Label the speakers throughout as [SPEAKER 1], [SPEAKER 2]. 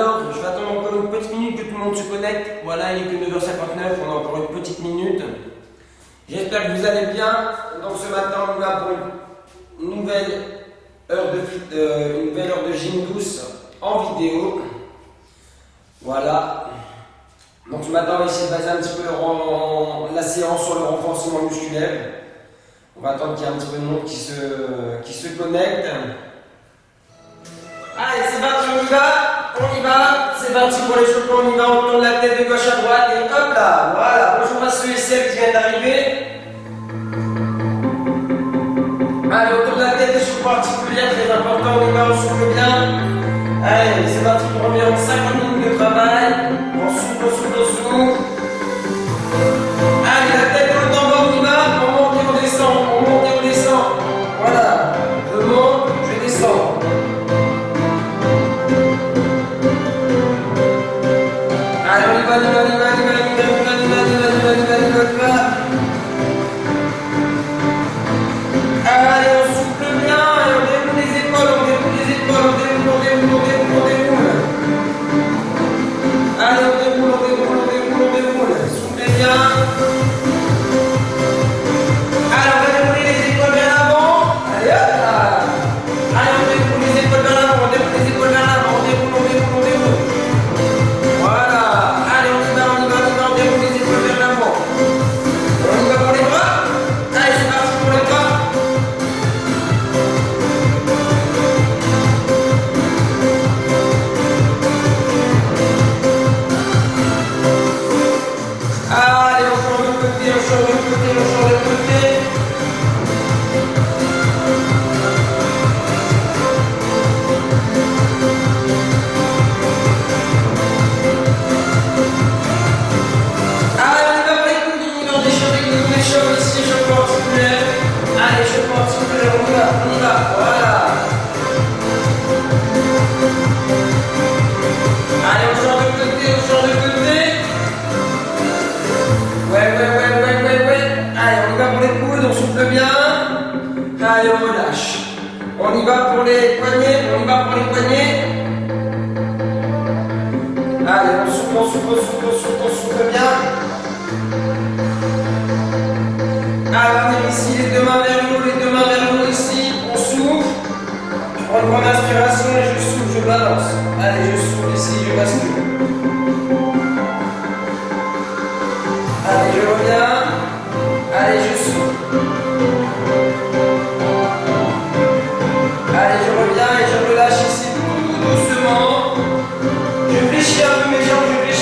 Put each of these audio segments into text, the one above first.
[SPEAKER 1] Alors, je vais attendre encore une petite minute que tout le monde se connecte. Voilà, il est que 9h59, on a encore une petite minute. J'espère que vous allez bien. Donc ce matin, on va pour une nouvelle heure de gym douce en vidéo. Voilà. Donc ce matin, on va essayer de baser un petit peu la séance sur le renforcement musculaire. On va attendre qu'il y ait un petit peu de monde qui se connecte. Allez, c'est parti, on y va, c'est parti pour les cheveux, on y va, on tourne la tête de gauche à droite et hop là, voilà, bonjour à ceux et celles qui viennent d'arriver. Allez, on tourne la tête des cheveux articulaires, très important, on y va, on souffle bien. Allez, c'est parti pour environ 50 minutes de travail, on souffle. Allez, la tête dans le tambour, on y va, on monte et on descend, voilà, je monte, je descends. Allez, on y va. Allez, on souffle bien, et on déroule les épaules, on déroule. Allez, on déroule. Soufflez bien. Allez, on va dérouler les épaules vers l'avant. Allez, hop là. Allez, on déroule les épaules vers l'avant, on déroule. Voilà. Allez, on y va, on déroule les épaules vers l'avant. On y va pour les bras. Allez, c'est parti pour les bras. Allez, on change de côté. Allez, on y va pour les coudes, on déchauffe ici, je porte articulaire. Allez, je porte articulaire, on y va, voilà. Allez, on change de côté. Ouais. Allez, on y va pour les coudes, on souffle bien. Allez, on relâche. On y va pour les poignets, Allez, on souffle bien. Allez, on est ici, les deux mains vers le haut ici, on souffle. Je prends une grande inspiration et je souffle, je balance. Allez, je souffle ici, je bascule. Allez, je reviens. Allez, je souffle. Allez, je reviens et je relâche ici tout doucement. Je fléchis un peu mes jambes, je vais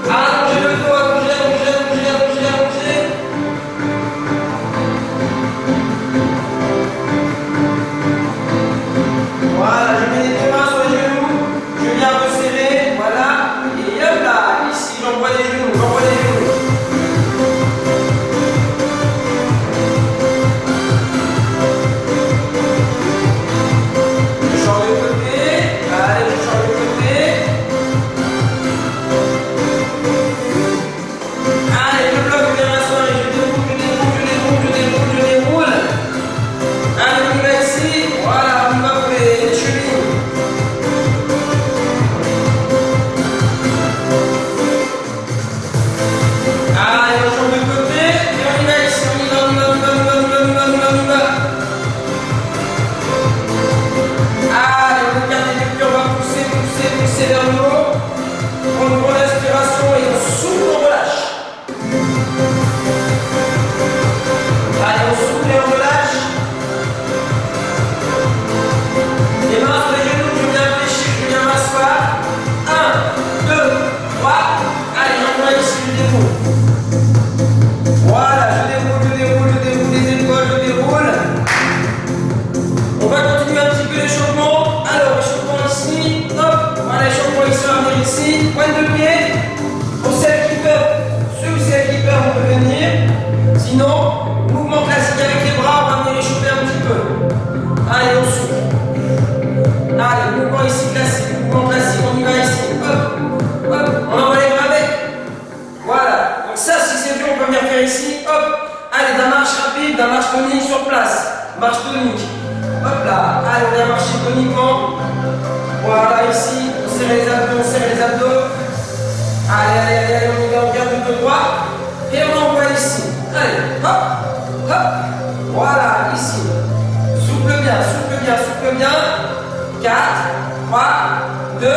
[SPEAKER 1] allonger le dos, allonger. Voilà, je mets les deux mains sur les genoux, je viens resserrer, voilà, et hop là, ici j'envoie les genoux. Je change de côté, allez, Allez, je bloque bien la soirée, je déroule. Allez, on y va ici, voilà, on y va pour les chevilles. Allez, on change de côté, et on y va ici, on y va. Allez, on regarde les deux pieds, on va pousser vers le haut. On prend l'inspiration et on souffle, on relâche. Allez, on souffle et on relâche. Les mains sur les genoux, je viens fléchir, je viens m'asseoir. 1, 2, 3. Allez, j'envoie ici, je déroule. Voilà, je déroule les épaules, je déroule. On va continuer un petit peu l'échauffement. Alors, échauffement ici, hop. Voilà, échauffement ici, on va venir ici. Pointe de pied. Pour celles qui peuvent, ceux ou celles qui peuvent, on peut venir. Sinon, mouvement classique avec les bras, on va venir échauffer un petit peu. Allez, on souffle. Allez, mouvement ici classique, on y va ici. Hop, on envoie les bras avec. Voilà. Donc ça, si c'est dur, on peut venir faire ici. Hop. Allez, d'un marche rapide, d'un marche tonique sur place. Marche tonique. Hop là. Allez, on vient marcher toniquement. Voilà, ici. Allez, allez, allez, allez, on y va, on garde le dos droit. Et on envoie ici. Allez, hop, hop. Voilà, ici. Souffle bien, souffle bien, souffle bien. 4, 3, 2.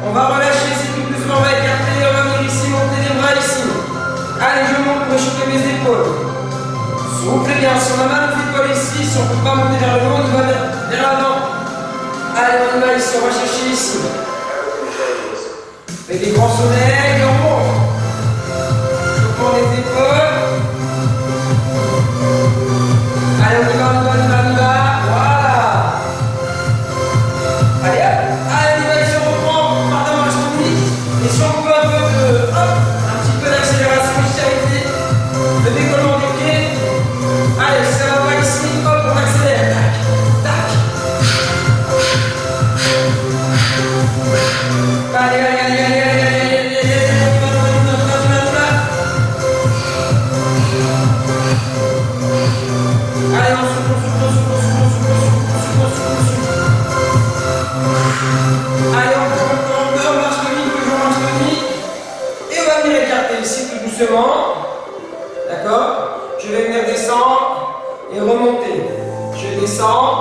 [SPEAKER 1] On va relâcher ici tout doucement, on va écarter, on va venir ici, monter les bras ici. Allez, je monte pour échauffer mes épaules. Soufflez bien, si on a mal aux épaules ici, si on ne peut pas monter vers le haut, on y va vers l'avant. Allez, on y va ici, on va chercher ici. Faites des grands sommets, et on monte. Chauffons les épaules. Allez, on y va, on y va, on y va, on y va. Voilà. Allez, hop. Allez, on y va ici, on reprend. On part de marche tonique. Et si on peut un peu de... Hop, un petit peu d'accélération ici avec le décollement des pieds. Allez, ça va pas ici. Hop, on accélère. Tac, tac. Allez, allez, allez, allez, allez, allez, allez, allez, on souffle, on souffle, on souffle, on souffle, on souffle, on souffle, on souffle. Allez, on marche tonique, toujours marche tonique. Et on va venir écarter ici tout doucement. D'accord? Je vais venir descendre et remonter. Je descends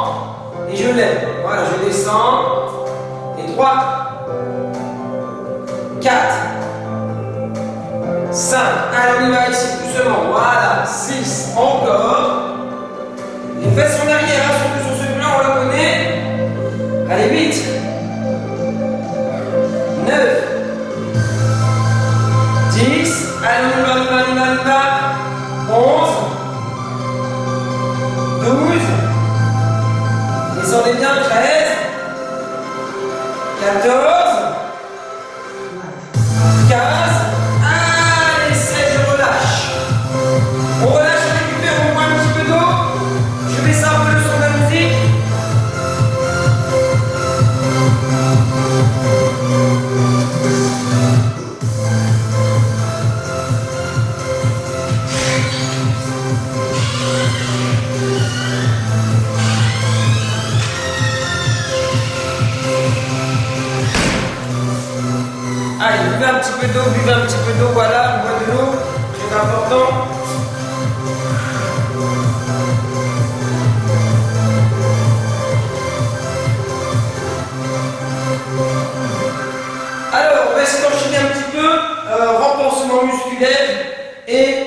[SPEAKER 1] et je lève. Voilà, je descends. Et 3, 4, 5. Allez, on y va ici doucement. Voilà, 6. Encore. Les fesses en arrière, hein, surtout sur ce plan, on la connaît. Allez, 8, 9, 10. Allez, on y va, on y va, on y va, on y va. 11, 12. Descendez bien, 13, 14, 15. Allez, 16, je relâche. On relâche, on récupère, on prend un petit peu d'eau. Je baisse un peu le son de la musique. Allez, buvez un petit peu d'eau, buvez un petit peu d'eau, voilà, on boit de l'eau, très important. Alors, on va essayer d'enchaîner un petit peu renforcement musculaire et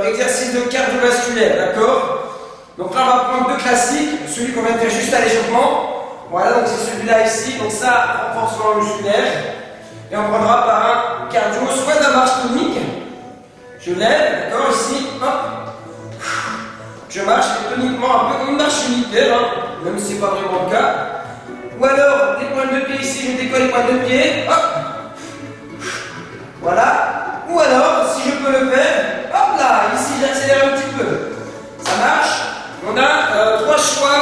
[SPEAKER 1] exercice de cardiovasculaire, d'accord? Donc là, on va prendre deux classiques, celui qu'on vient de faire juste à l'échauffement. Voilà, donc c'est celui-là ici, donc ça, renforcement musculaire. Et on prendra par un cardio, soit de la marche tonique. Je lève, d'accord, ici, hop. Je marche toniquement, un peu comme une marche militaire, hein, même si ce n'est pas vraiment le cas. Ou alors, les pointes de pied ici, je décolle les pointes de pied, hop. Voilà. Ou alors, si je peux le faire, hop là, ici j'accélère un petit peu. Ça marche. On a trois choix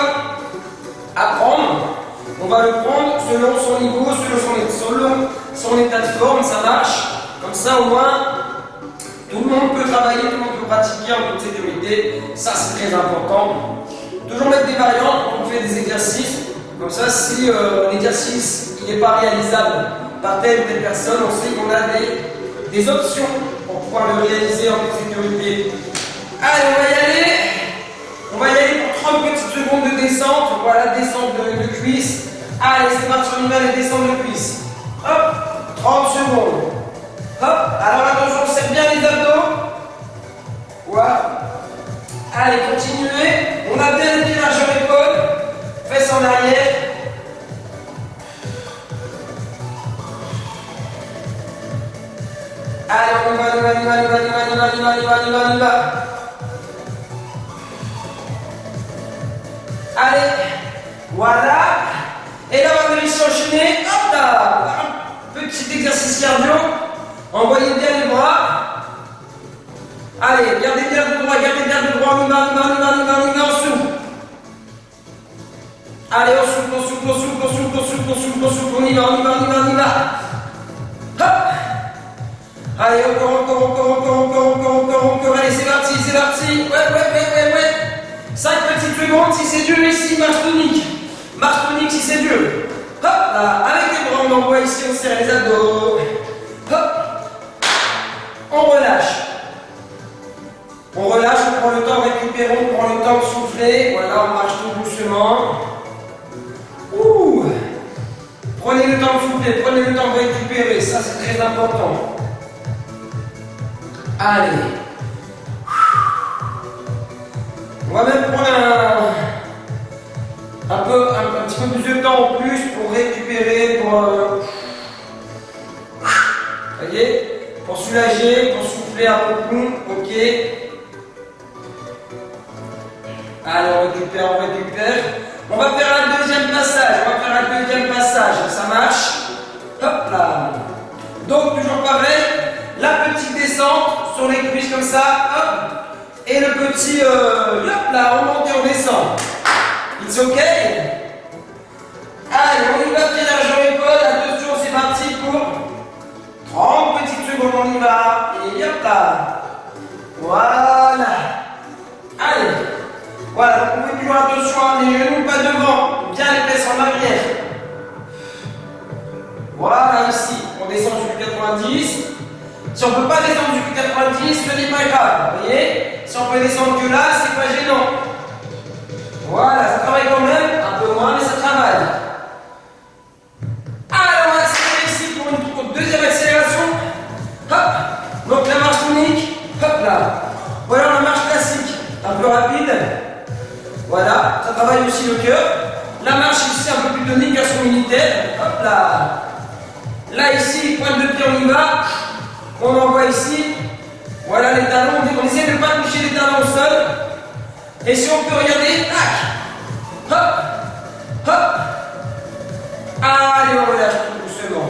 [SPEAKER 1] à prendre. On va le prendre selon son niveau, selon son état de forme, ça marche. Comme ça, au moins, tout le monde peut travailler, tout le monde peut pratiquer en toute sécurité. Ça, c'est très important. Toujours mettre des variantes quand on fait des exercices. Comme ça, si l'exercice n'est pas réalisable par telle ou telle personne, on sait qu'on a des options pour pouvoir le réaliser en toute sécurité. Allez, on va y aller. On va y aller pour 30 petites secondes de descente. Voilà, descente de cuisse. Allez, c'est parti, on y va, les descentes de cuisse. Hop, 30 secondes. Hop, alors attention, on serre bien les abdos. Voilà. Allez, continuez. On a bien les pieds largeur épaule. Fesses en arrière. Allez, on y va, on y va, on y va, on y va, on y va, on y va, on y va, on y va, on y va, on y va. Allez, voilà. Et là, on va venir s'enchaîner. Hop là, un petit exercice cardio. Envoyez bien les bras. Allez, gardez bien le droit, gardez bien le droit. On y va, on y va, on y va, on y va, on y va, on souffle. Allez, on souffle, on souffle, on souffle, on souffle, on souffle, on souffle, on souffle. On y va, on y va, on y va, on y va. Hop. Allez, encore. Allez, c'est parti, c'est parti. Ouais. 5 petites secondes si c'est dur ici, marche tonique. Marche tonique si c'est dur. Hop, là, avec les bras, on envoie ici, on serre les abdos. Hop, on relâche. On relâche, on prend le temps de récupérer, on prend le temps de souffler. Voilà, on marche tout doucement. Ouh. Prenez le temps de souffler, prenez le temps de récupérer, ça c'est très important. Allez. On va même prendre un petit peu plus de temps en plus pour récupérer, pour voyez, pour soulager, pour souffler un peu plus, ok. Allez, on récupère, on récupère. On va faire un deuxième passage, ça marche. Hop là. Donc toujours pareil, la petite descente sur les cuisses comme ça, hop. Et le petit, hop là, on monte et on descend. It's ok. Allez, on y va, pied largeur épaule, attention, c'est parti pour 30 petites secondes, on y va. Et hop là. Voilà. Allez. Voilà, donc on fait toujours attention à les genoux pas devant, bien les fesses en arrière. Voilà, ici, on descend jusqu'à 90. Si on ne peut pas descendre jusqu'à 90, ce n'est pas grave, vous voyez. Si on peut descendre que là, c'est pas gênant. Voilà, ça travaille quand même, un peu moins, mais ça travaille. Alors, on va accélérer ici pour une deuxième accélération. Hop, donc la marche tonique, hop là. Voilà la marche classique, un peu rapide. Voilà, ça travaille aussi le cœur. La marche ici, un peu plus tonique, version militaire. Hop là. Là, ici, pointe de pied, on y va. On envoie ici. Voilà les talons. On essaie de ne pas toucher les talons au sol. Et si on peut regarder, tac. Hop. Hop. Allez, on relâche tout doucement.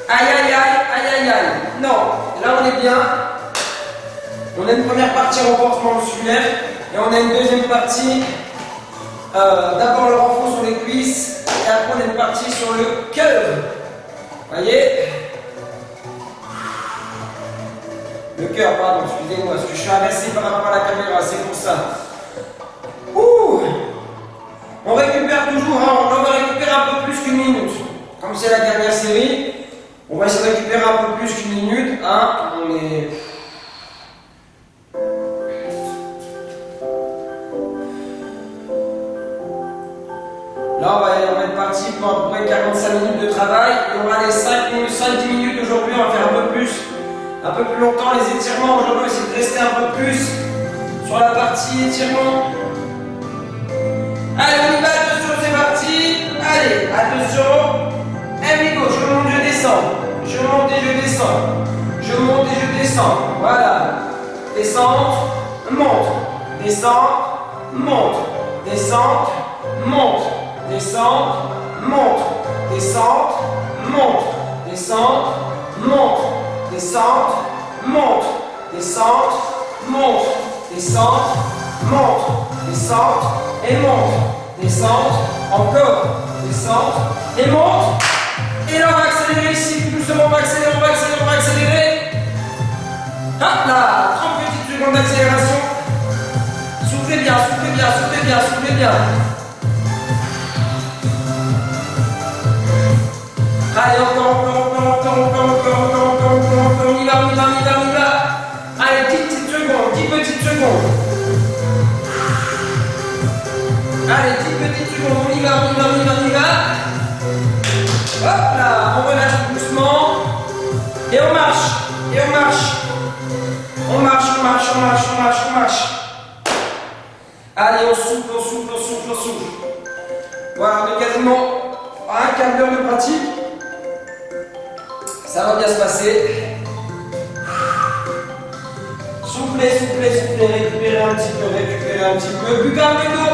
[SPEAKER 1] Aïe, aïe, aïe, aïe, aïe, aïe. Non, là, on est bien. On a une première partie renforcement musculaire. Et on a une deuxième partie. D'abord le renfort sur les cuisses. Et après, on a une partie sur le cœur. Voyez? Le cœur, pardon, excusez-moi, parce que je suis inversé par rapport à la caméra, c'est pour ça. Ouh. On récupère toujours, hein, on va récupérer un peu plus qu'une minute. Comme c'est la dernière série, on va essayer de récupérer un peu plus qu'une minute. Hein. On est... Là, on va être parti pour à peu près 45 minutes de travail. Et on va les 5-10 minutes aujourd'hui, on va faire un peu plus longtemps les étirements. Aujourd'hui, on va essayer de rester un peu plus sur la partie étirement. Allez, on y va, attention, c'est parti. Allez, attention. Amigo, je monte, je descends. Je monte et je descends. Je monte et je descends. Voilà. Descente, monte. Descente, monte. Descente, monte. Descente, monte. Descente, monte. Descente, monte. Descente, monte. Descente, monte. Descente, monte. Descente et monte. Descente, encore. Descente et monte. Et là, on va accélérer ici. Doucement, on va accélérer, on va accélérer, on va accélérer. Hop là, 30 petites secondes d'accélération. Soufflez bien, soufflez bien, soufflez bien, soufflez bien. Allez, encore, on y va, on y va, on y va, on y va. Allez, 10 petites secondes, 10 petites secondes. Allez, 10 petites secondes, on y va, on y va, on y va, on y va. Hop là, on relâche doucement. Et on marche, et on marche. On marche, on marche, on marche, on marche, on marche. Allez, on souffle, on souffle, on souffle, on souffle. Voilà, on est quasiment à un quart d'heure de pratique. Ça va bien se passer. Soufflez, soufflez, soufflez, récupérez un petit peu, récupérez un petit peu. Buvez un peu d'eau.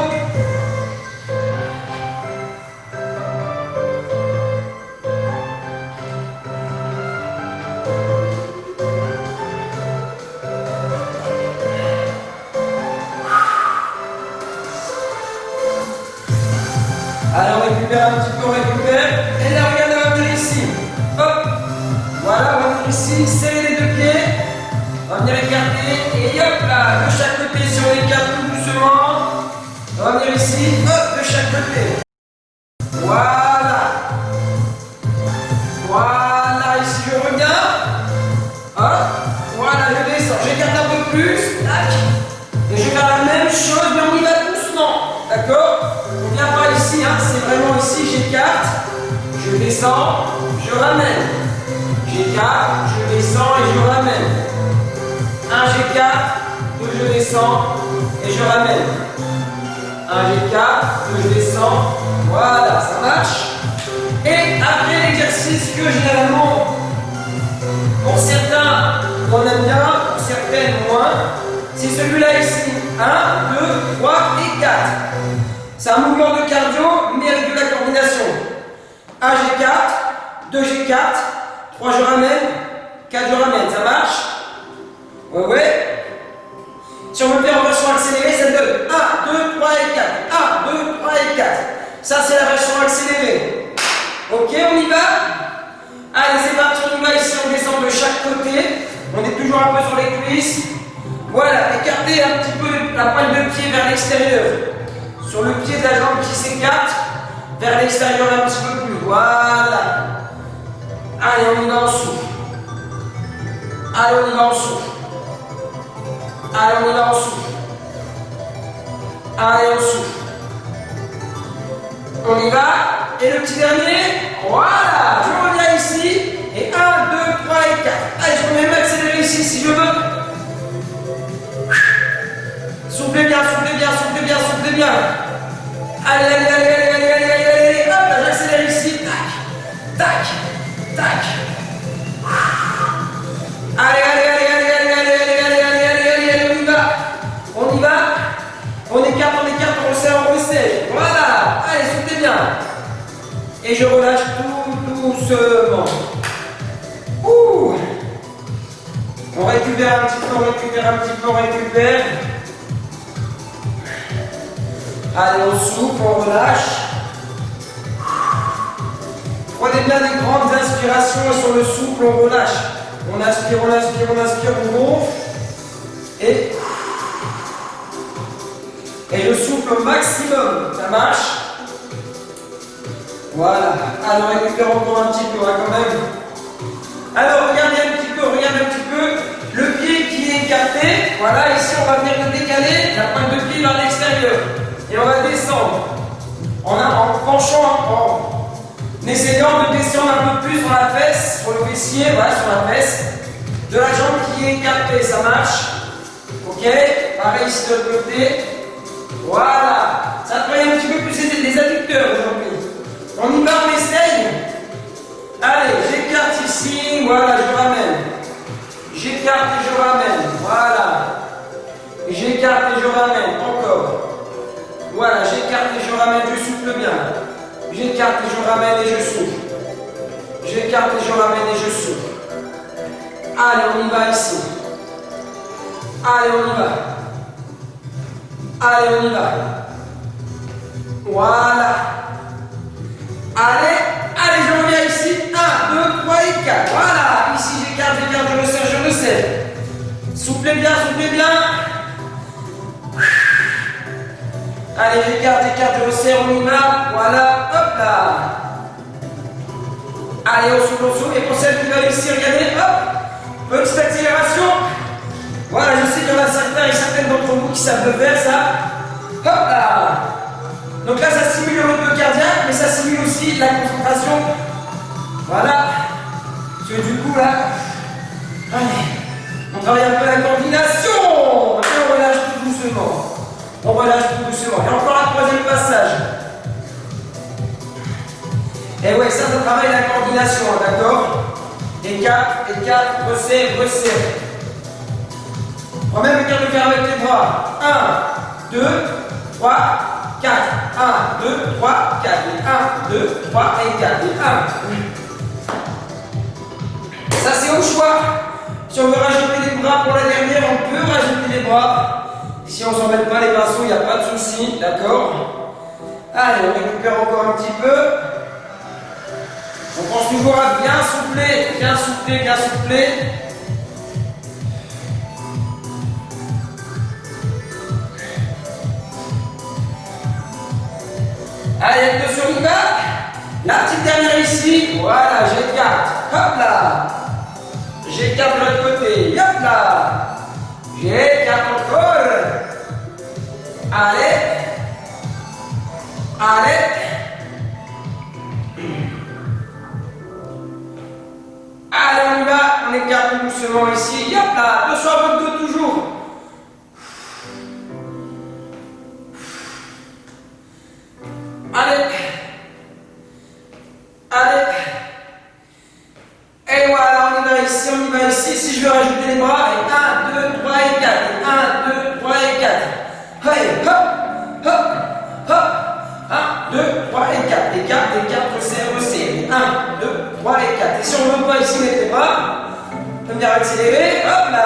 [SPEAKER 1] Allez, on récupère un petit peu, on récupère. Et là, regardez, on va venir ici. Hop. Voilà, on va venir ici, serrer les deux pieds. On va venir écarter. Et hop là, de chaque côté, si on écarte tout doucement. On va venir ici, hop, de chaque côté. Voilà. Voilà, ici je reviens. Hop. Voilà, plus. Tac. Et je vais faire la même chose, mais on y va doucement. D'accord? On vient pas ici, hein, c'est vraiment ici, j'écarte, je descends, je ramène. J'écarte, je descends et je ramène. 1, j'écarte, 2, je descends et je ramène. 1, j'écarte, 2, je descends. Voilà, ça marche. Et après l'exercice que généralement, pour certains, on aime bien, pour certaines moins, c'est celui-là ici. 1, 2, 3 et 4. C'est un mouvement de cardio, mais avec de la coordination. 1, j'écarte, 2, j'écarte, 3, je ramène, 4, je ramène. Ça marche? Ouais. Si on veut faire en version accélérée, ça donne 1, 2, 3 et 4. 1, 2, 3 et 4. Ça, c'est la version accélérée. Ok, on y va? Allez, c'est parti, on y va. Ici, on descend de chaque côté. On est toujours un peu sur les cuisses. Voilà, écartez un petit peu la pointe de pied vers l'extérieur. Sur le pied de la jambe qui s'écarte, vers l'extérieur un petit peu plus. Voilà. Allez, on y va en souffle. Allez, on y va en souffle. Allez, on y va en souffle. Allez, on souffle. On y va. Et le petit dernier. Voilà. Je reviens ici. Et 1, 2, 3 et 4. Allez, je peux même accélérer ici si je veux. Soufflez bien, soufflez bien, soufflez bien, soufflez bien. Allez, allez, allez, allez, allez, allez, allez, allez. Hop là, j'accélère ici. Tac, tac, tac. Allez, allez, allez, allez, allez, allez, allez, allez, allez, allez, allez, on y va. On y va. On écarte, on resserre, on resserre. Voilà. Allez, soufflez bien. Et je relâche tout doucement. Ouh. On récupère un petit peu, on récupère un petit peu, on récupère. Allez, on souffle, on relâche. Prenez bien des grandes inspirations et sur le souffle, on relâche. On aspire, on aspire, on aspire, on gonfle. Et je souffle au maximum. Ça marche? Voilà. Alors, on récupère encore un petit peu, hein, quand même. Alors, regardez un petit peu, le pied qui est écarté. Voilà, ici, on va venir le décaler, la pointe de pied vers l'extérieur. Et on va descendre en penchant, en essayant de descendre un peu plus sur la fesse, sur le fessier, voilà, sur la fesse de la jambe qui est écartée. Ça marche? Ok? Pareil ici de l'autre côté. Voilà. Ça travaille un petit peu plus les adducteurs aujourd'hui. On y va, on essaye. Allez, j'écarte ici, voilà, je ramène. J'écarte et je ramène, voilà. J'écarte et je ramène, encore. Voilà, j'écarte et je ramène, je souffle bien. J'écarte et je ramène et je souffle. J'écarte et je ramène et je souffle. Allez, on y va ici. Allez, on y va. Allez, on y va. Voilà. Allez, allez, je reviens ici. 1, 2, 3 et 4. Voilà. Ici, j'écarte, je resserre, je resserre. Soufflez bien, soufflez bien. Allez, j'écarte, je resserre, on y va. Voilà, hop là. Allez, on souffle. Et pour celle qui va ici, regardez, hop. Petite accélération. Voilà, je sais qu'il y en a certains et certaines d'entre vous qui savent le faire, ça. Hop là. Donc là, ça stimule le rythme cardiaque, mais ça stimule aussi la concentration. Voilà. Parce que du coup, là, allez, on travaille un peu la coordination. Et on relâche tout doucement. On relâche tout doucement. Et encore un troisième passage. Et ouais, ça travaille la coordination, d'accord? Écarte, resserre, resserre. On va même faire avec les bras. 1, 2, 3, 4. 1, 2, 3, 4. 1, 2, 3 et 4. Et 1. Ça, c'est au choix. Si on veut rajouter les bras pour la dernière, on peut rajouter les bras. Si on ne s'embête pas les pinceaux, il n'y a pas de souci. D'accord? Allez, on récupère encore un petit peu. On pense toujours à bien souffler, bien souffler, bien souffler. Allez, attention, on y va. La petite dernière ici. Voilà, j'écarte. Hop là. J'écarte de l'autre côté. Hop là. J'écarte. Allez. Allez. Allez, on y va. On écarte doucement ici. Hop là. 2 sur votre dos toujours. Allez. Allez. Et voilà, on y va ici, on y va ici. Si je veux rajouter les bras, et 1, 2, 3 et 4. 1, 2, 3 et 4. Allez, hop, hop, hop. 1, 2, 3 et 4. Et 4, et 4, resserre. 1, 2, 3 et 4. Et si on ne veut pas ici mettre les bras, on peut bien accélérer. Hop là.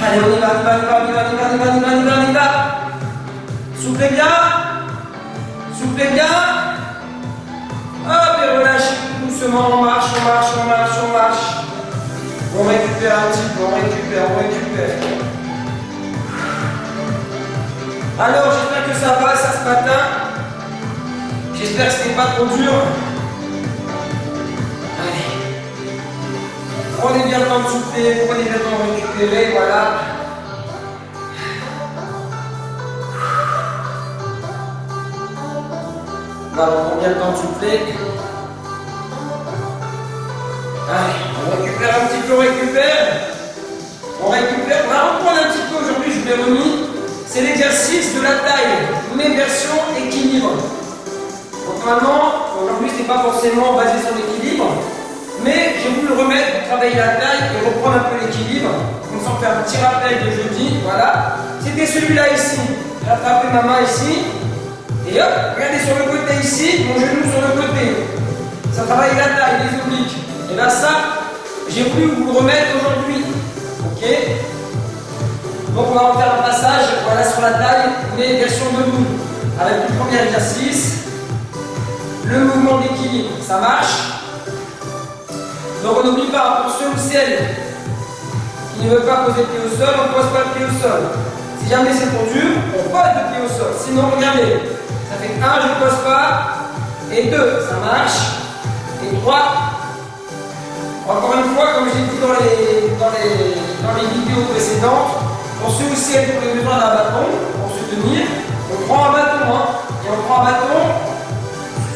[SPEAKER 1] Allez, on y va, on y va, on y va, on y va, on y va, on y va, on y va, on y va. Soufflez bien. Soufflez bien. Hop, et relâchez doucement, on marche, on marche, on marche, on marche. On récupère un petit peu, on récupère, on récupère. Alors, j'espère que ça va, ça ce matin. J'espère que ce n'est pas trop dur. Allez. Prenez bien le temps de souffler, prenez bien le temps de récupérer, voilà. Voilà, on prend bien le temps de souffler. Allez, on récupère un petit peu, on récupère. On récupère, on va reprendre un petit peu aujourd'hui, je vous l'ai remis. C'est l'exercice de la taille, mais version équilibre. Donc normalement, aujourd'hui, ce n'est pas forcément basé sur l'équilibre, mais j'ai voulu le remettre pour travailler la taille et reprendre un peu l'équilibre. Comme ça, on fait un petit rappel de jeudi, voilà. C'était celui-là ici. J'ai attrapé ma main ici. Et hop, regardez sur le côté ici, mon genou sur le côté. Ça travaille la taille, les obliques. Et bien ça, j'ai voulu vous le remettre aujourd'hui. Ok? Donc on va en faire un passage, voilà, sur la taille, mais version debout. Avec le premier exercice, le mouvement d'équilibre, ça marche. Donc on n'oublie pas, pour ceux ou celles qui ne veulent pas poser le pied au sol, on ne pose pas le pied au sol. Si jamais c'est trop dur, on pose le pied au sol. Sinon, regardez. Ça fait 1, je ne pose pas. Et 2, ça marche. Et 3. Encore une fois, comme j'ai dit dans les vidéos précédentes, pour ceux ou celles qui ont besoin d'un bâton, pour se tenir, on prend un bâton. Hein, et on prend un bâton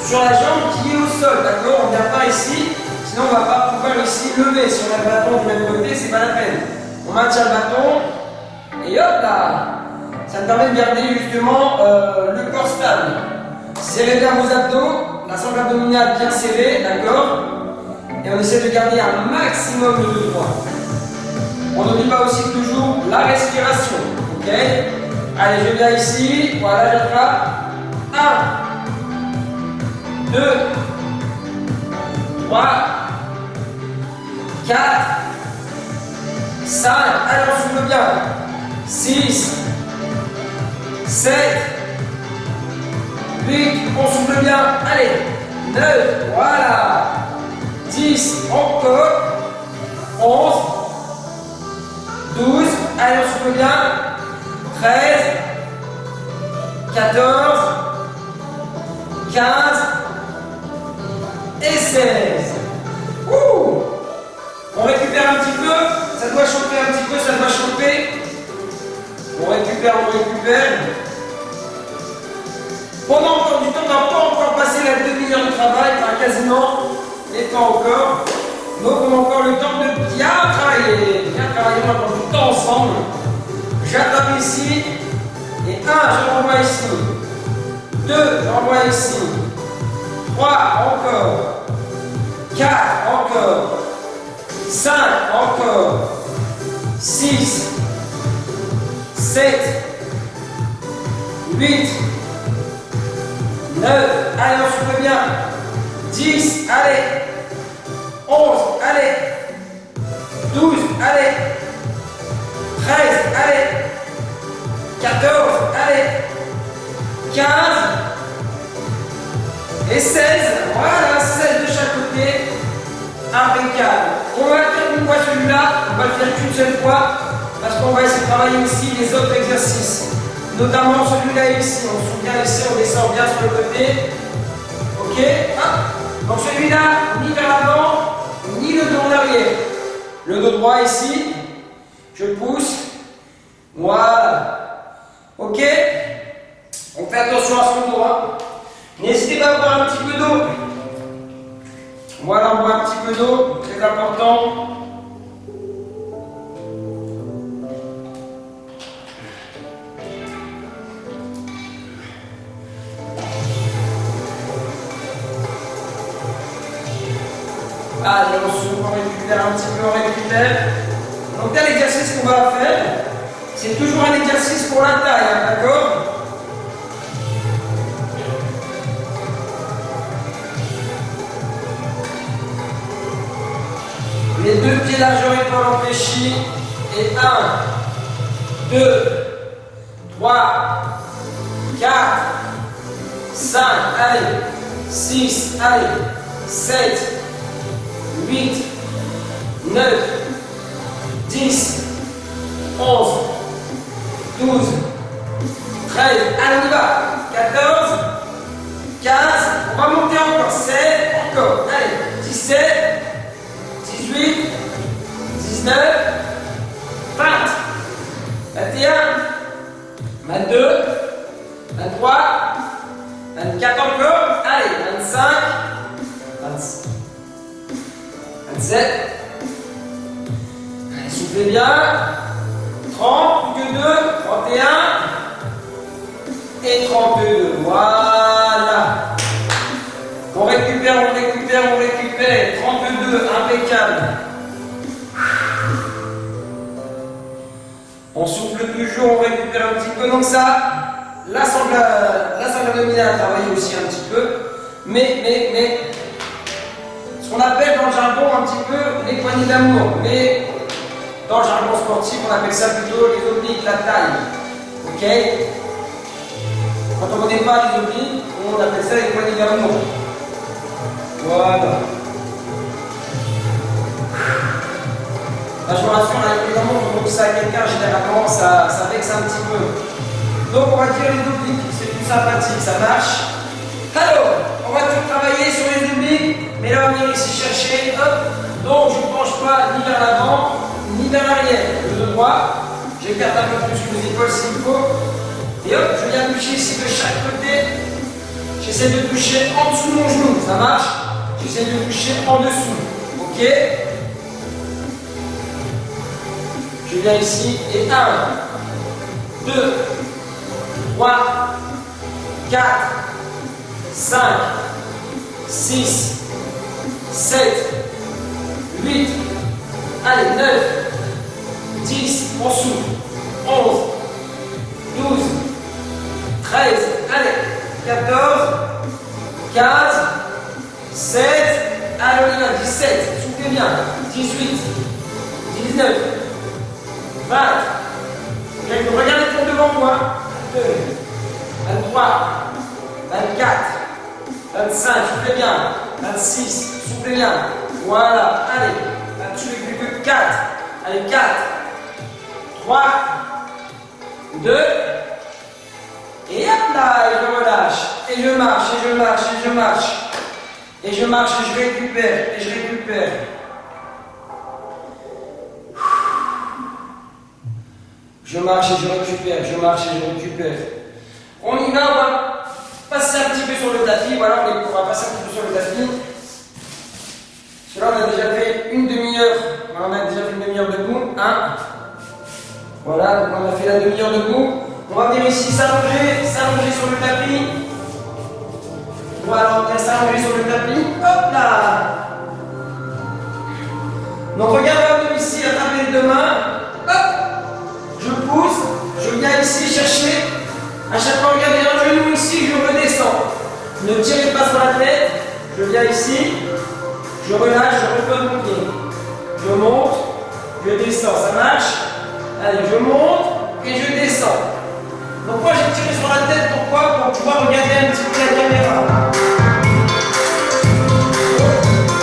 [SPEAKER 1] sur la jambe qui est au sol. D'accord? On ne vient pas ici. Sinon, on ne va pas pouvoir ici lever. Si on a le bâton du même côté, c'est pas la peine. On maintient le bâton. Et hop là! Ça me permet de garder justement le corps stable. Serrez bien vos abdos, la sangle abdominale bien serrée, d'accord? Et on essaie de garder un maximum de poids. On n'oublie pas aussi toujours la respiration, ok? Allez, je viens ici, voilà, j'attrape. 1, 2, 3, 4, 5, allez, on souffle bien. 6, 7, 8, on souffle bien, allez, 9, voilà, 10, encore, 11, 12, allez, on souffle bien, 13, 14, 15 et 16. Ouh. On récupère un petit peu, ça doit chauffer un petit peu, ça doit chauffer. On récupère, on récupère. Pendant encore du temps, on n'a pas encore passé la demi-heure de travail, enfin quasiment, et pas encore. Donc on a encore le temps de bien travailler. Bien travailler, on a encore du temps ensemble. J'attrape ici, et 1, je renvoie ici. 2, je renvoie ici. 3, encore. 4, encore. 5, encore. 6, 7, 8, 9, allez, on souffle bien. 10, allez. 11, allez. 12, allez. 13, allez. 14, allez. 15 et 16. Voilà, 16 de chaque côté. Impeccable. On va faire une fois celui-là. On va le faire qu'une seule fois. Parce qu'on va essayer de travailler aussi les autres exercices. Notamment celui-là ici. On se souvient ici, on descend bien sur le côté. Ok? Hop. Donc celui-là, ni vers l'avant, ni le dos en arrière. Le dos droit ici. Je pousse. Voilà. Ok? On fait attention à son dos. Hein. N'hésitez pas à boire un petit peu d'eau. Voilà, on boit un petit peu d'eau, très important. Allez, on s'ouvre, on récupère un petit peu, on récupère. Donc là, l'exercice qu'on va faire, c'est toujours un exercice pour la taille, hein, d'accord? Les deux pieds largeur épaule fléchis. Et 1, 2, 3, 4, 5, allez, 6, allez, 7, 8, 9, 10, 11, 12, 13, allez, on y va, 14, 15, on va monter encore, 16, encore, allez, 17, 18, 19, 20, 21, 22, 23, 24 encore, allez, 25, 26, 27, allez, soufflez bien, 30, plus que 2, 31 et 32, voilà. On récupère, on récupère, on récupère, 32, impeccable. On souffle toujours, on récupère un petit peu, donc ça, la sangle abdominale a travaillé aussi un petit peu, mais, ce qu'on appelle dans le jargon un petit peu les poignées d'amour, mais dans le jargon sportif, on appelle ça plutôt les obliques, la taille, ok? Quand on ne connaît pas les obliques, on appelle ça les poignées d'amour. Voilà. Là, je vous rassure, avec les amours, on montre ça à quelqu'un, généralement, ça vexe un petit peu. Donc, on va dire les obliques, c'est plus sympathique, ça marche. Alors, on va tout travailler sur les obliques, mais là, on vient ici chercher, hop. Donc, je ne penche pas ni vers l'avant, ni vers l'arrière. Le dos droit, j'écarte un peu plus les épaules s'il faut. Et hop, je viens toucher ici de chaque côté. J'essaie de toucher en dessous de mon genou, ça marche? J'essaie de toucher en dessous, ok? Je viens ici et 1, 2, 3, 4, 5, 6, 7, 8, allez, 9, 10, on souffle, 11, 12, 13, allez, 14, 15, 16, allez, on y va, 17, soufflez bien, 18, 19, 20, regardez pour devant moi, 22, 23, 24, 25, soufflez bien, 26, soufflez bien, voilà, allez, là-dessus, plus que 4, allez, 4, 3, 2, et hop là, et je relâche, et je marche, et je marche, et je marche, et je marche, et je récupère, et je récupère. Je marche et je récupère, je marche et je récupère. On y va, on va passer un petit peu sur le tapis, voilà, on va passer un petit peu sur le tapis. Parce que là, on a déjà fait une demi-heure, on a déjà fait une demi-heure debout, hein. Voilà, donc on a fait la demi-heure debout. On va venir ici s'allonger sur le tapis. Voilà, on vient s'allonger sur le tapis. Hop là! Donc regardez ici, attrapez les deux mains. Hop! Je pousse, je viens ici chercher. À chaque fois, regardez un genou ici, je redescends. Ne tirez pas sur la tête. Je viens ici, je relâche, je repose mon pied. Je monte, je descends, ça marche? Allez, je monte et je descends. Donc moi j'ai tiré sur la tête, pourquoi? Pour pouvoir regarder un petit peu la caméra.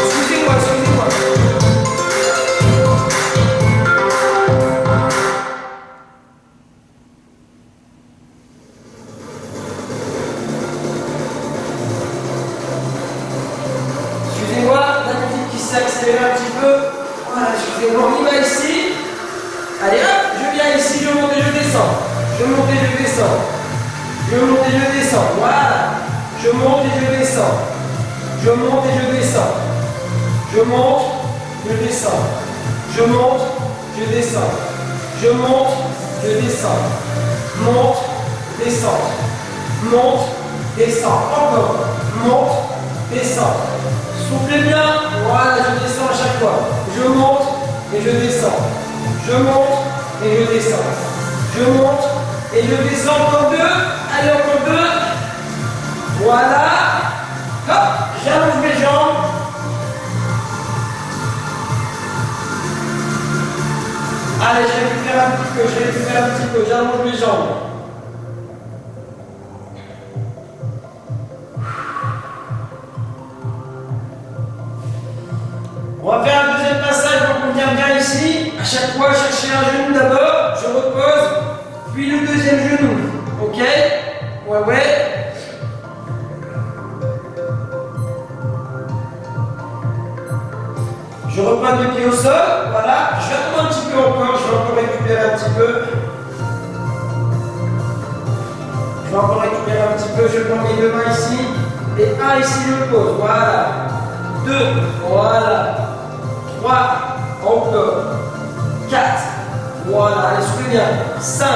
[SPEAKER 1] Excusez-moi, excusez-moi. Excusez-moi, la musique qui s'est accélérée un petit peu. Voilà, excusez-moi, on y va ici. Allez hop, je viens ici, je monte et je descends. descends. Je monte et je descends. Je monte et je descends. Voilà. Je monte et je descends. Je monte et je descends. Je monte, je descends. Je monte, je descends. Je monte, je descends. Monte, descends. Monte, descends. Encore. Monte, descends. Soufflez bien. Voilà, je descends à chaque fois. Je monte et je descends. Je monte et je descends. Je monte et je descends. Encore deux. Allez, encore deux. Voilà. Hop, j'allonge mes jambes. Allez, je récupère un petit peu, j'allonge mes jambes. On va faire un deuxième passage, donc on vient bien ici. À chaque fois, chercher un genou d'abord, je repose, puis le deuxième genou. Ok? Ouais. Je reprends mes pieds au sol, voilà. Je vais attendre un petit peu encore, je vais encore récupérer un petit peu. Je prends mes deux mains ici, et un ici, je pose, voilà. 2, voilà. 3, encore. 4, voilà, allez, soufflez bien. 5,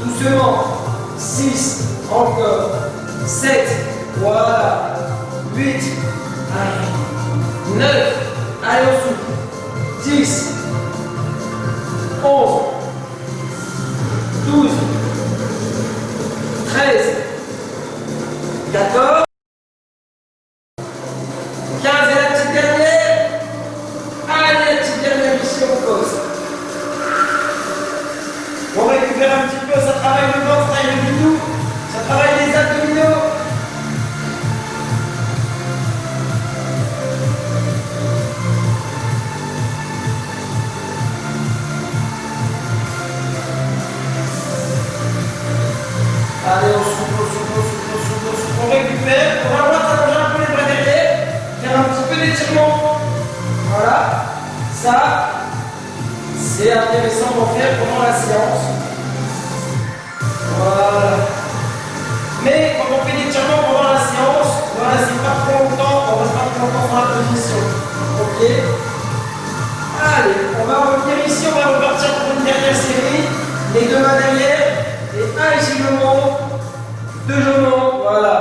[SPEAKER 1] doucement. 6, encore. 7, voilà. 8, allez. 9, allez, on souffle. 10, 11, 12, 13, 14, 15 et la petite dernière. Allez, la petite dernière ici, on pose. On récupère un petit peu, ça travaille le ventre, ça travaille le bidou, ça travaille les abdominaux. Allez, on souffle, on récupère. On va voir s'allonger un peu les bras derrière, faire un petit peu d'étirement. Voilà, ça, c'est intéressant d'en faire pendant la séance. Voilà. Mais quand on fait l'étirement pendant la séance, voilà, c'est pas trop longtemps, on reste pas trop longtemps dans la position. Ok. Allez, on va revenir ici, on va repartir pour une dernière série. Les deux mains derrière. Et un ici, je monte. 2, je monte. Voilà.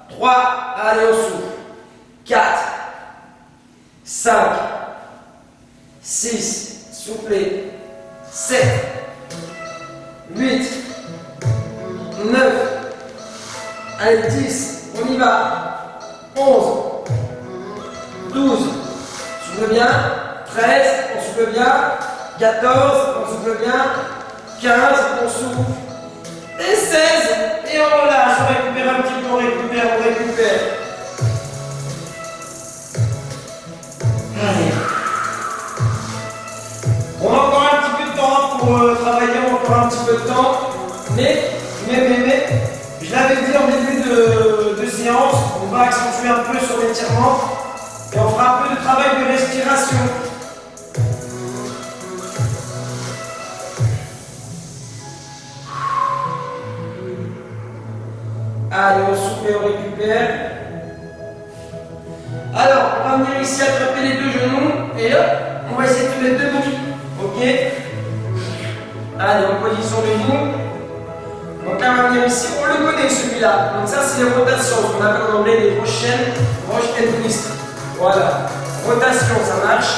[SPEAKER 1] 3, allez, on souffle. 4, 5, 6, soufflez. 7, 8, 9, allez, 10, on y va. 11, 12, souffle bien. 13, on souffle bien. 14, on souffle bien. 15, on souffle. Et 16, et on relâche, on récupère un petit peu, on récupère. Allez. On a encore un petit peu de temps pour travailler, encore un petit peu de temps. Mais, je l'avais dit en début de séance, on va accentuer un peu sur l'étirement et on fera un peu de travail de respiration. Allez, on souffle et on récupère. Alors, on va venir ici attraper les deux genoux et hop, on va essayer de se mettre debout. Ok? Allez, en position debout. Donc là, on va venir ici. On le connaît celui-là. Donc ça, c'est les rotations. Ce qu'on appelle en anglais les prochaines roches and twist. Voilà. Rotation, ça marche.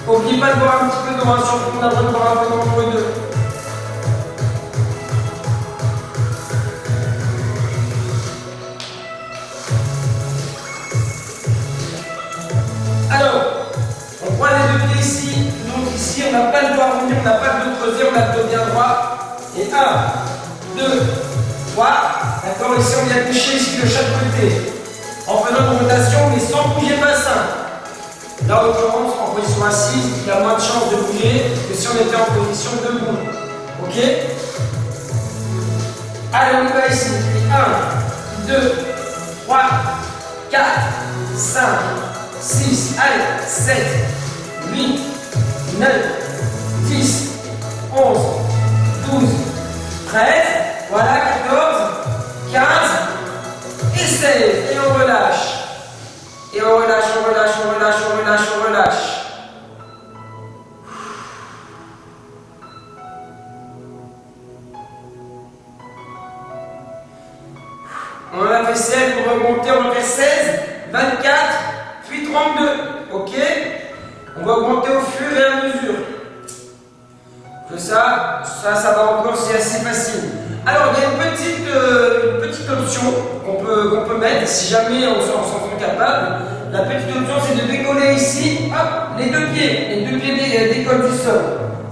[SPEAKER 1] N'oubliez pas de boire un petit peu d'eau, surtout on a besoin de boire un peu d'eau entre les deux. Alors, on prend les deux pieds ici. Donc ici, on n'a pas le dos à revenir, on n'a pas le dos creusé, on a le dos bien droit. Et 1, 2, 3. D'accord, ici on vient toucher ici de chaque côté. En faisant une rotation, mais sans bouger le bassin. Là, en l'occurrence, en position assise, il y a moins de chances de bouger que si on était en position debout. Ok? Allez, on y va ici. 1, 2, 3, 4, 5, 6, allez, 7, 8, 9, 10, 11, 12, 13, voilà, 14, 15, et 16, et on relâche. Et on relâche, on relâche, on relâche, on relâche, on relâche. On a fait 16, on va remonter, on va faire 16, 24, puis 32. Ok? On va augmenter au fur et à mesure. Que ça va encore, c'est assez facile. Alors, il y a une petite option qu'on peut mettre si jamais on s'en sent capable. La petite option, c'est de décoller ici, hop, les deux pieds décollent du sol.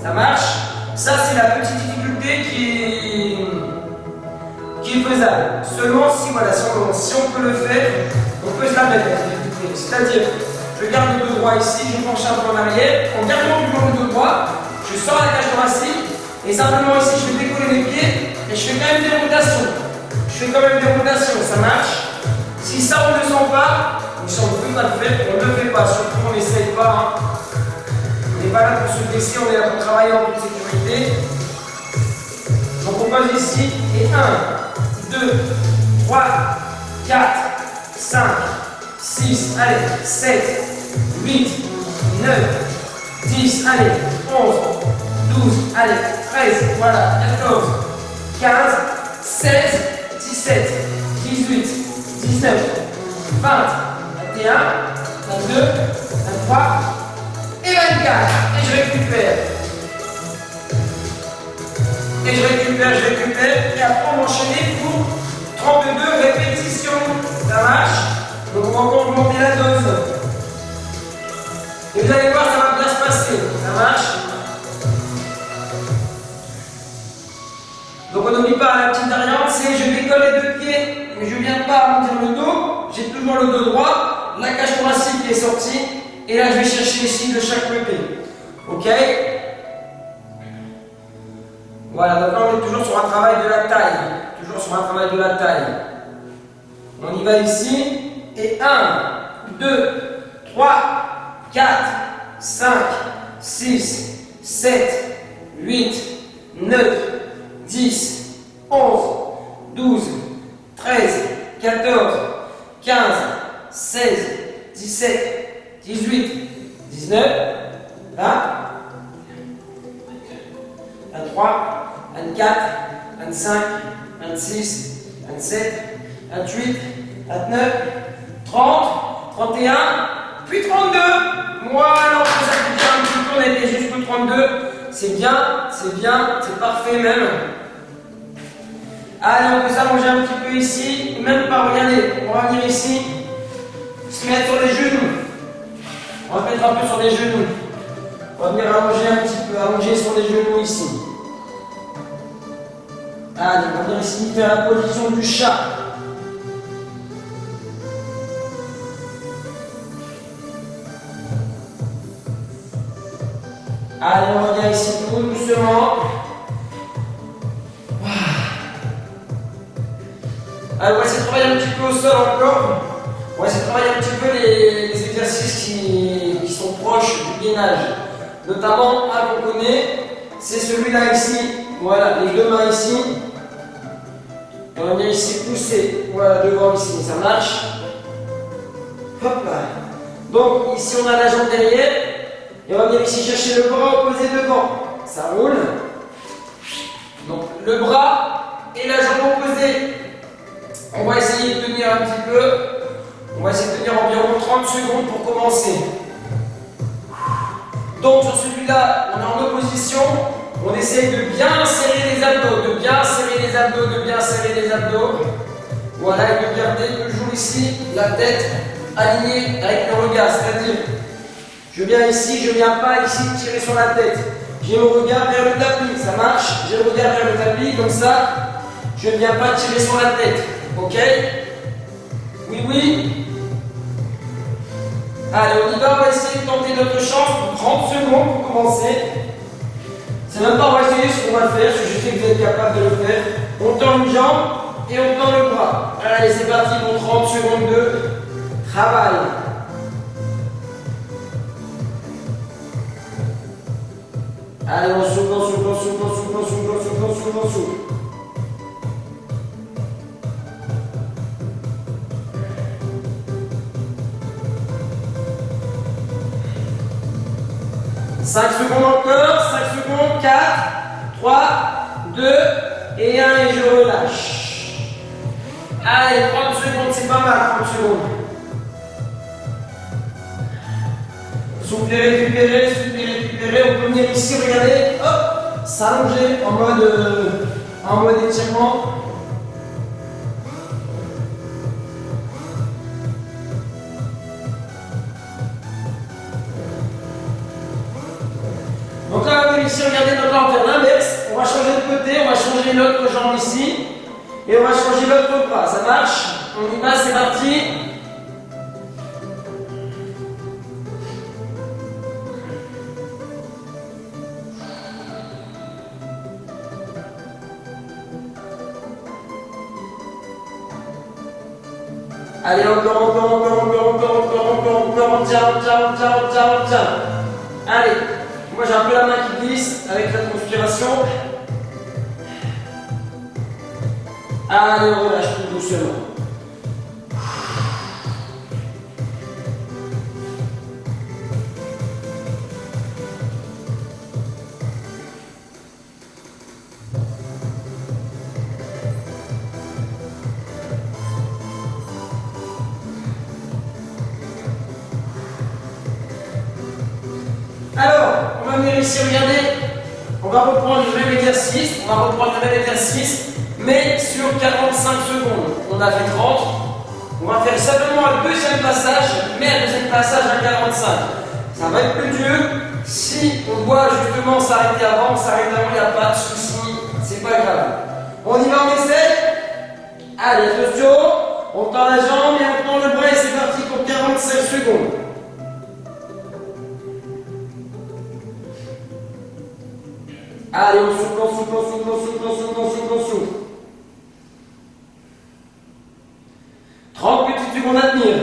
[SPEAKER 1] Ça marche? Ça, c'est la petite difficulté qui est faisable. Seulement si, voilà, si on peut le faire, on peut se la mettre. C'est-à-dire, je garde le dos droit ici, je penche un peu en arrière, en gardant toujours le dos droit, je sors la cage thoracique, et simplement ici, je vais décoller les pieds, et je fais quand même des rotations. Ça marche. Si ça, on ne le sent pas, ou si on ne peut pas le faire, on ne le fait pas. Surtout, on n'essaye pas. Hein. On n'est pas là pour se blesser, on est là pour travailler en toute sécurité. Donc, on pose ici, et 1, 2, 3, 4, 5, 6, allez, 7, 8, 9, 10, allez, 11, 12, allez, 13, voilà, 14, 15, 16, 17, 18, 19, 20, 21, 22, 23 et 24. Et je récupère. Et après on va enchaîner pour 32 répétitions. Ça marche? Donc on va encore augmenter la dose. Et vous allez voir, ça va bien se passer. Ça marche? Donc on n'oublie pas la petite variante, c'est je décolle les deux pieds, mais je ne viens pas arrondir le dos, j'ai toujours le dos droit, la cage thoracique qui est sortie, et là je vais chercher ici de chaque côté. Ok? Voilà, donc là on est toujours sur un travail de la taille. On y va ici, et 1, 2, 3, 4, 5, 6, 7, 8, 9, 10, 11, 12, 13, 14, 15, 16, 17, 18, 19, 20, 23, 24, 25, 26, 27, 28, 29, 30, 31, puis 32. Voilà, on peut s'appliquer un petit peu, on était jusqu'au 32. C'est bien, c'est parfait même. Allez, on peut s'allonger un petit peu ici, même pas, regardez, on va venir ici, se mettre sur les genoux. On va se mettre un peu sur les genoux. On va venir allonger un petit peu, allonger sur les genoux ici. Allez, on va venir ici faire la position du chat. Allez, on revient ici tout doucement. Allez, on va essayer de travailler un petit peu au sol encore. On va essayer de travailler un petit peu les exercices qui sont proches du gainage. Notamment, un qu'on connaît, c'est celui-là ici. Voilà, les deux mains ici. Et on va venir ici pousser. Voilà, devant ici, ça marche. Hop là. Donc, ici, on a la jambe derrière. Et on va venir ici chercher le bras opposé devant. Ça roule. Donc le bras et la jambe opposée. On va essayer de tenir un petit peu. On va essayer de tenir environ 30 secondes pour commencer. Donc sur celui-là, on est en opposition. On essaye de bien serrer les abdos, de bien serrer les abdos. Voilà, et de garder toujours ici la tête alignée avec le regard. C'est-à-dire, je viens ici, je ne viens pas ici tirer sur la tête. J'ai le regard vers le tapis, ça marche. J'ai le regard vers le tapis, comme ça, je ne viens pas tirer sur la tête. Ok? Oui. Allez, on y va, on va essayer de tenter notre chance pour 30 secondes pour commencer. C'est même pas on va essayer ce qu'on va faire, parce que je sais que vous êtes capable de le faire. On tend une jambe et on tend le bras. Allez, c'est parti pour 30 secondes de Travail. Allez, on souffle, on souffle, on souffle, on souffle, on souffle, on souffle, on souffle, on souffle. Cinq secondes encore, 5 secondes, 4, 3, 2 et 1 et je relâche. Allez, 30 secondes, c'est pas mal, 30 secondes. Soufflez, récupérez, soufflez, récupérez. On peut venir ici, regardez, hop, s'allonger en mode étirement. Donc là, on va ici, regardez, donc là, on fait l'inverse. On va changer de côté, on va changer l'autre jambe ici. Et on va changer l'autre bras. Ça marche? On y va, c'est parti. Allez, encore, on tient. Allez, moi j'ai un peu la main qui glisse avec la transpiration. Allez, on relâche tout doucement. Alors, on va venir ici, regardez, on va reprendre le même exercice, mais sur 45 secondes. On a fait 30, on va faire simplement un deuxième passage, mais un deuxième passage à 45. Ça va être plus dur, si on doit justement s'arrêter avant, il n'y a pas de souci, c'est pas grave. On y va, on essaye. Allez, attention, on tend la jambe et on tend le bras et c'est parti pour 45 secondes. Allez, on souffle, on souffle, on souffle, on souffle, on souffle, on souffle, on souffle. 30 petites secondes à tenir.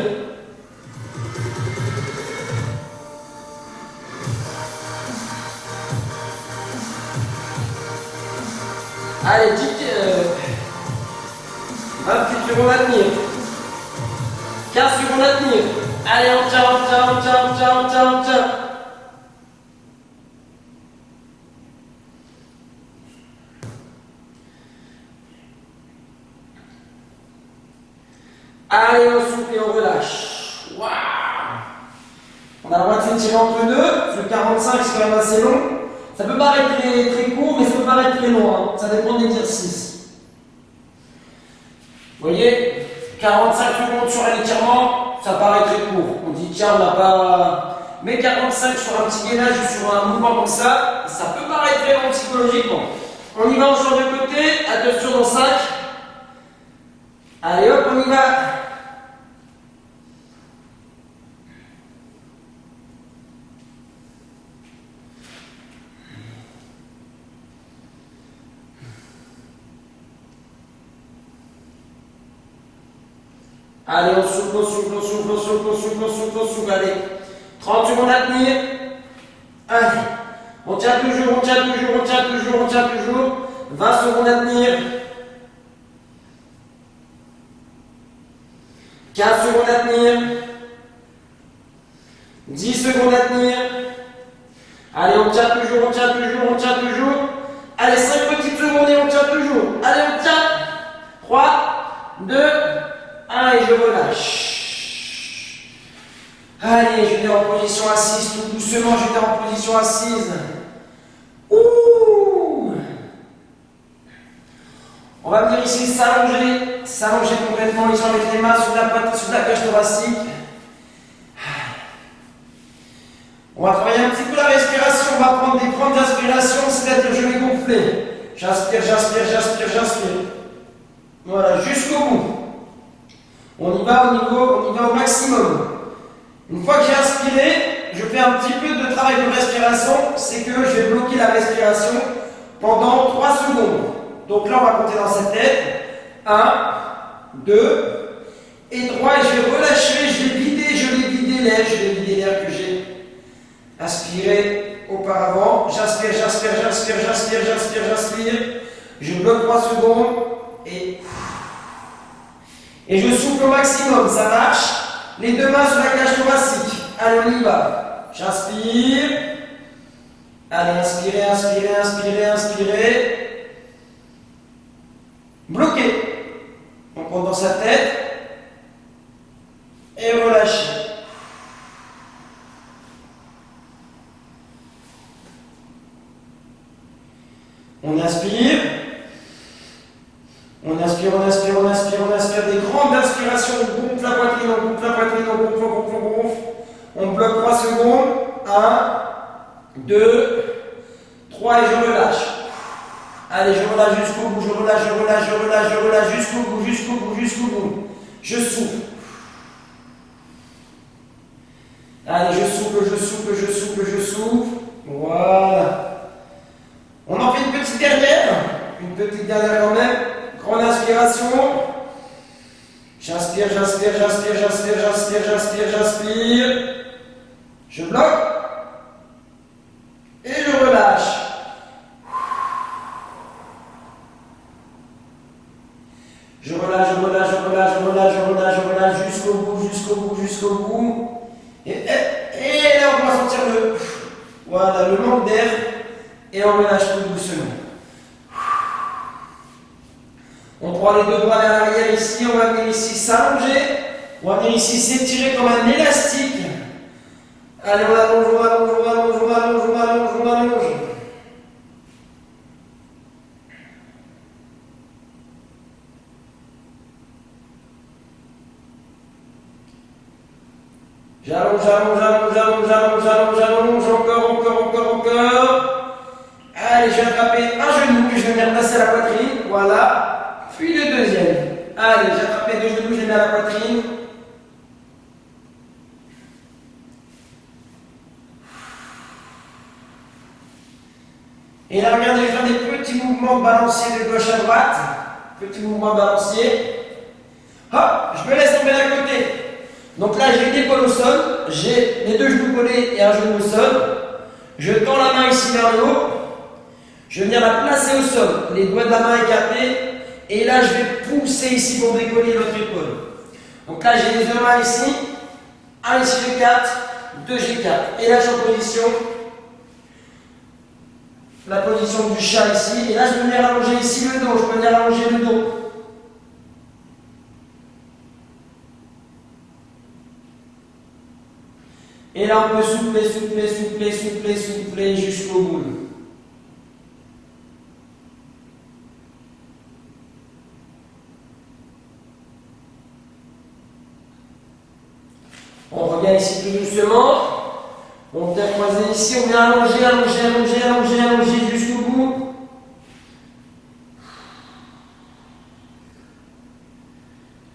[SPEAKER 1] Allez, 20 petites secondes à tenir. 15 secondes à tenir. Allez, on tient. Allez, on souffle et on relâche. Waouh! On a le droit de s'étirer entre deux. Le 45, c'est quand même assez long. Ça peut paraître très court, mais ça peut paraître très long. Hein. Ça dépend de l'exercice. Vous voyez, 45 secondes sur un étirement, ça paraît très court. On dit, tiens, on n'a pas. Mais 45 sur un petit gainage ou sur un mouvement comme ça peut paraître très long psychologiquement. On y va, on change de côté. Attention dans 5. Allez hop, on y va. Allez, on souffle, allez. 30 secondes à tenir. Allez. On tient toujours. 20 secondes à tenir. 15 secondes à tenir. 10 secondes à tenir. Allez, on tient toujours. Allez, 5 petites secondes et on tient toujours. Allez, on tient. 3, 2, 1 et je relâche. Allez, je vais en position assise, tout doucement, je vais en position assise. Ouh. On va venir ici s'allonger complètement les jambes avec les mains sur la cage thoracique. On va travailler un petit peu la respiration, on va prendre des grandes aspirations, c'est-à-dire je vais gonfler. J'inspire. Voilà, jusqu'au bout. On y va au maximum. Une fois que j'ai inspiré, je fais un petit peu de travail de respiration, c'est que je vais bloquer la respiration pendant 3 secondes. Donc là, on va compter dans sa tête. 1, 2, et droit, et je vais relâcher, je vais vider l'air que j'ai aspiré auparavant. J'aspire. Je bloque 3 secondes et je souffle au maximum, ça marche. Les deux mains sur la cage thoracique. Allez, on y va. J'inspire. Allez, inspirez. Bloqué. On compte dans sa tête. Et relâchez. On inspire. Des grandes inspirations. On gonfle la poitrine, on gonfle. On bloque 3 secondes. 1, 2, 3 et je relâche. Allez, je relâche jusqu'au bout, je relâche jusqu'au bout. Je souffle. Allez, je souffle. Voilà. On en fait une petite dernière quand même. Grande inspiration. J'inspire. Je bloque. Et je relâche. Je relâche jusqu'au bout. Et là, on va sentir le manque d'air. Et on relâche tout doucement. On prend les deux bras vers l'arrière ici, on va venir ici s'allonger. On va venir ici s'étirer comme un élastique. Allez, on allonge. J'allonge, encore. Allez, je vais attraper un genou que je vais venir placer à la poitrine, voilà. Puis le deuxième. Allez, j'ai attrapé 2 genoux, je les mets à la poitrine. Et là, regardez, je vais faire des petits mouvements balanciers de gauche à droite. Petits mouvements balanciers. Hop, je me laisse tomber d'un côté. Donc là, j'ai une épaule au sol, j'ai les 2 genoux collés et un genou au sol. Je tends la main ici vers le haut. Je vais venir la placer au sol, les doigts de la main écartés. Et là, je vais pousser ici pour décoller l'autre épaule. Donc là, j'ai les 2 mains ici. 1 ici, j'écarte. 2, j'écarte. Et là, je suis en position. La position du chat ici. Et là, je vais venir allonger ici le dos. Je peux venir allonger le dos. Et là, on peut souffler jusqu'au bout. On revient ici tout doucement. On vient croiser ici, on vient allonger jusqu'au bout.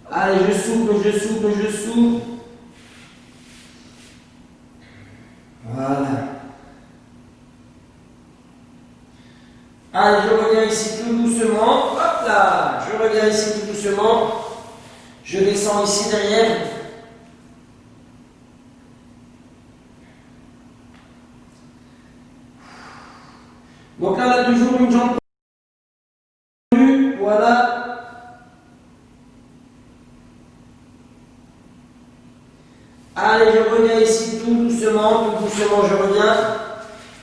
[SPEAKER 1] Allez, je souffle. Voilà. Allez, je reviens ici tout doucement. Hop là, je reviens ici tout doucement. Je descends ici derrière. Donc là, on a toujours une jambe tendue. Voilà. Allez, je reviens ici tout doucement, je reviens.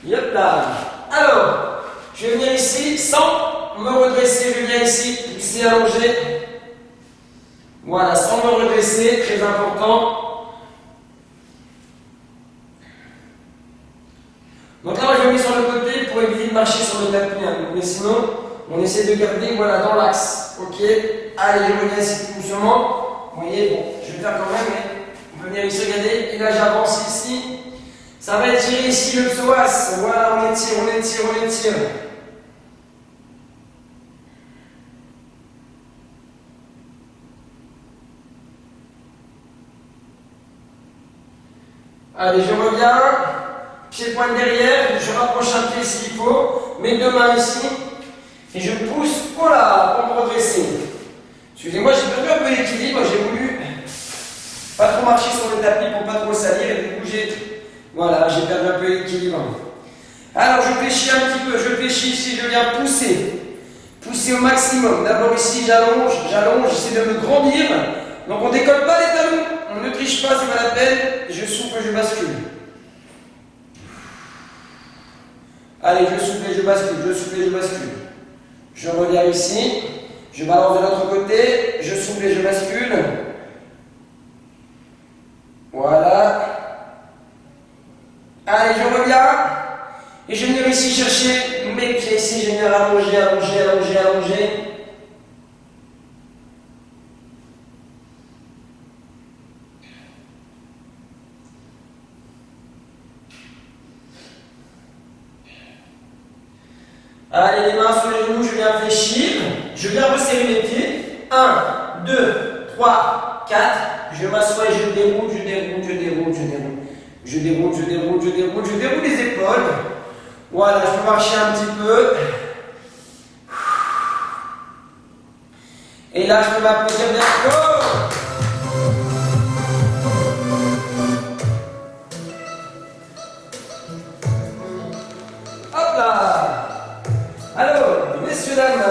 [SPEAKER 1] Yep là. Alors, je vais venir ici sans me redresser, je viens ici, pousser, allonger. Voilà, sans me redresser, très important. Donc là, je vais mettre sur le côté pour éviter de marcher sur le tapis. Mais sinon, on essaie de garder voilà, dans l'axe. Ok. Allez, je reviens ici tout doucement. Vous voyez, bon, je vais faire quand même, mais on peut venir ici regarder. Et là, j'avance ici. Ça va étirer ici le psoas. Voilà, on étire. Allez, je reviens. Pied pointe derrière, je rapproche un pied s'il faut, mes 2 mains ici, et je pousse, voilà, pour me redresser. Excusez-moi, j'ai perdu un peu l'équilibre, j'ai voulu Pas trop marcher sur le tapis pour pas trop le salir et du coup voilà, j'ai perdu un peu l'équilibre. Alors je fléchis un petit peu, je fléchis ici, je viens pousser. Pousser au maximum. D'abord ici, j'allonge, j'essaie de me grandir. Donc on ne décolle pas les talons, on ne triche pas, c'est pas la peine. Je souffle, je bascule. Allez, je souffle et je bascule, je souffle et je bascule. Je reviens ici, je balance de l'autre côté, je souffle et je bascule. Voilà. Allez, je reviens. Et je viens ici chercher mes pieds ici, je viens allonger, allonger, allonger, allonger. Allez, les mains sur les genoux, je viens fléchir. Je viens resserrer mes pieds. 1, 2, 3, 4. Je m'assois et je déroule, je déroule, je déroule, je déroule. Je déroule, je déroule, je déroule, je déroule les épaules. Voilà, je peux marcher un petit peu. Et là, je peux m'applaudir bien fort. Hop là. Alors, messieurs, dames,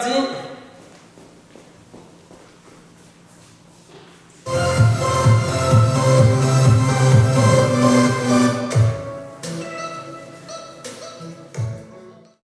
[SPEAKER 1] parti.